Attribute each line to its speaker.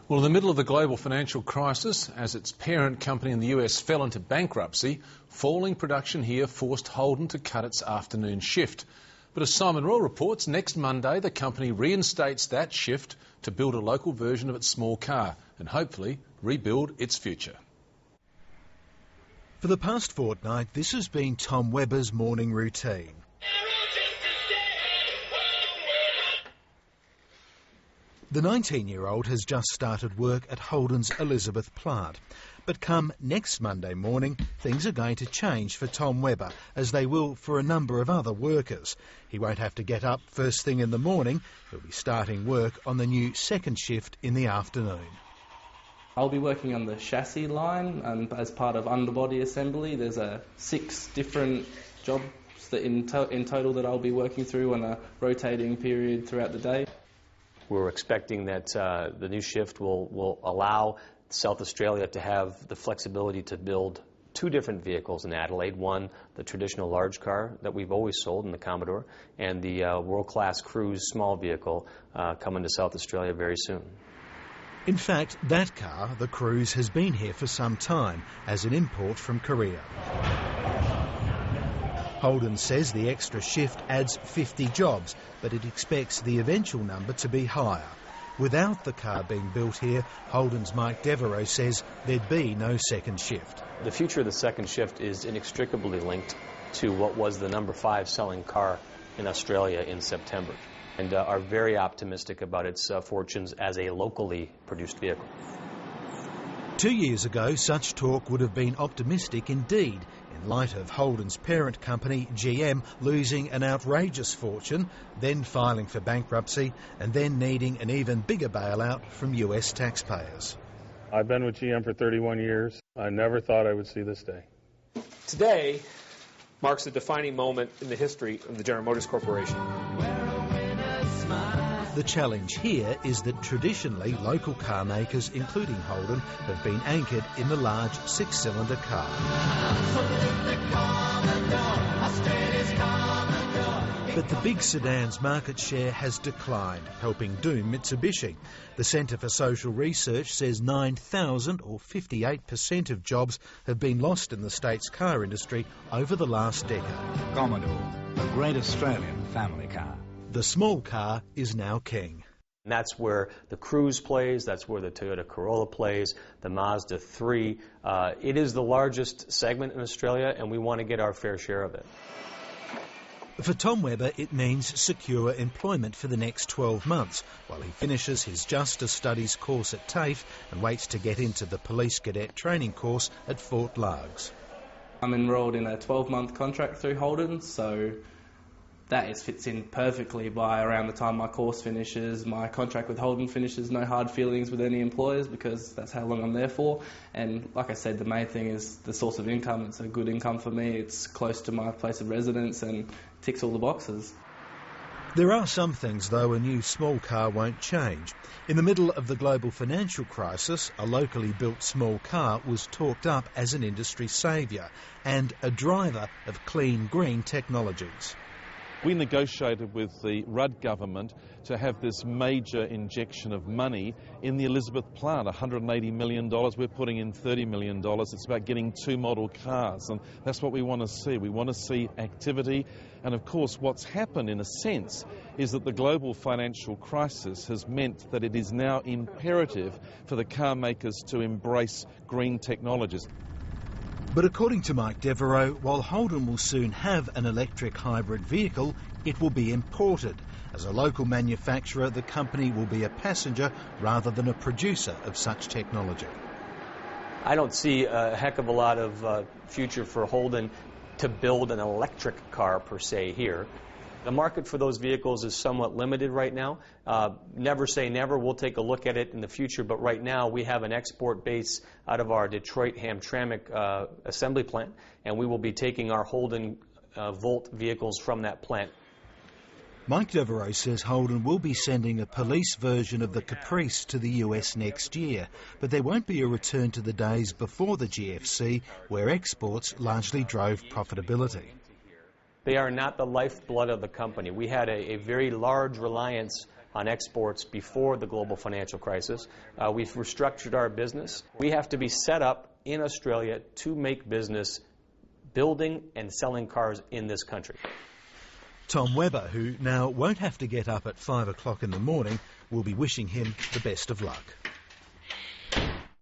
Speaker 1: Well, in the middle of the global financial crisis, as its parent company in the US fell into bankruptcy, falling production here forced Holden to cut its afternoon shift. But as Simon Royal reports, next Monday the company reinstates that shift to build a local version of its small car and hopefully rebuild its future.
Speaker 2: For the past fortnight, this has been Tom Webber's morning routine. The 19-year-old has just started work at Holden's Elizabeth plant. But come next Monday morning, things are going to change for Tom Webber, as they will for a number of other workers. He won't have to get up first thing in the morning. He'll be starting work on the new second shift in the afternoon.
Speaker 3: I'll be working on the chassis line, and as part of underbody assembly. There's 6 different jobs that in total that I'll be working through on a rotating period throughout the day.
Speaker 4: We're expecting that the new shift will allow South Australia to have the flexibility to build 2 different vehicles in Adelaide. One, the traditional large car that we've always sold in the Commodore, and the world-class cruise small vehicle coming to South Australia very soon.
Speaker 2: In fact, that car, the Cruise, has been here for some time as an import from Korea. Holden says the extra shift adds 50 jobs, but it expects the eventual number to be higher. Without the car being built here, Holden's Mike Devereaux says there'd be no second shift.
Speaker 4: The future of the second shift is inextricably linked to what was the number 5 selling car in Australia in September, and are very optimistic about its fortunes as a locally produced vehicle.
Speaker 2: 2 years ago, such talk would have been optimistic indeed, in light of Holden's parent company, GM, losing an outrageous fortune, then filing for bankruptcy, and then needing an even bigger bailout from US taxpayers.
Speaker 5: I've been with GM for 31 years. I never thought I would see this day.
Speaker 6: Today marks a defining moment in the history of the General Motors Corporation.
Speaker 2: The challenge here is that traditionally local car makers, including Holden, have been anchored in the large 6-cylinder car. But the big sedan's market share has declined, helping doom Mitsubishi. The Centre for Social Research says 9,000 or 58% of jobs have been lost in the state's car industry over the last decade.
Speaker 7: Commodore, a great Australian family car.
Speaker 2: The small car is now king.
Speaker 4: And that's where the Cruise plays, that's where the Toyota Corolla plays, the Mazda 3. It is the largest segment in Australia, and we want to get our fair share of it.
Speaker 2: For Tom Webber, it means secure employment for the next 12 months, while he finishes his Justice Studies course at TAFE and waits to get into the Police Cadet training course at Fort Largs.
Speaker 3: I'm enrolled in a 12-month contract through Holden, so that fits in perfectly. By around the time my course finishes, my contract with Holden finishes. No hard feelings with any employers because that's how long I'm there for. And like I said, the main thing is the source of income. It's a good income for me. It's close to my place of residence and ticks all the boxes.
Speaker 2: There are some things, though, a new small car won't change. In the middle of the global financial crisis, a locally built small car was talked up as an industry saviour and a driver of clean green technologies.
Speaker 8: We negotiated with the Rudd government to have this major injection of money in the Elizabeth plant, $180 million. We're putting in $30 million. It's about getting 2 model cars, and that's what we want to see. We want to see activity. And of course, what's happened in a sense is that the global financial crisis has meant that it is now imperative for the car makers to embrace green technologies.
Speaker 2: But according to Mike Devereaux, while Holden will soon have an electric hybrid vehicle, it will be imported. As a local manufacturer, the company will be a passenger rather than a producer of such technology.
Speaker 4: I don't see a heck of a lot of future for Holden to build an electric car per se here. The market for those vehicles is somewhat limited right now. Never say never. We'll take a look at it in the future, but right now we have an export base out of our Detroit Hamtramck assembly plant, and we will be taking our Holden Volt vehicles from that plant.
Speaker 2: Mike Devereaux says Holden will be sending a police version of the Caprice to the US next year, but there won't be a return to the days before the GFC, where exports largely drove profitability.
Speaker 4: They are not the lifeblood of the company. We had a very large reliance on exports before the global financial crisis. We've restructured our business. We have to be set up in Australia to make business building and selling cars in this country.
Speaker 2: Tom Webber, who now won't have to get up at 5 o'clock in the morning, will be wishing him the best of luck.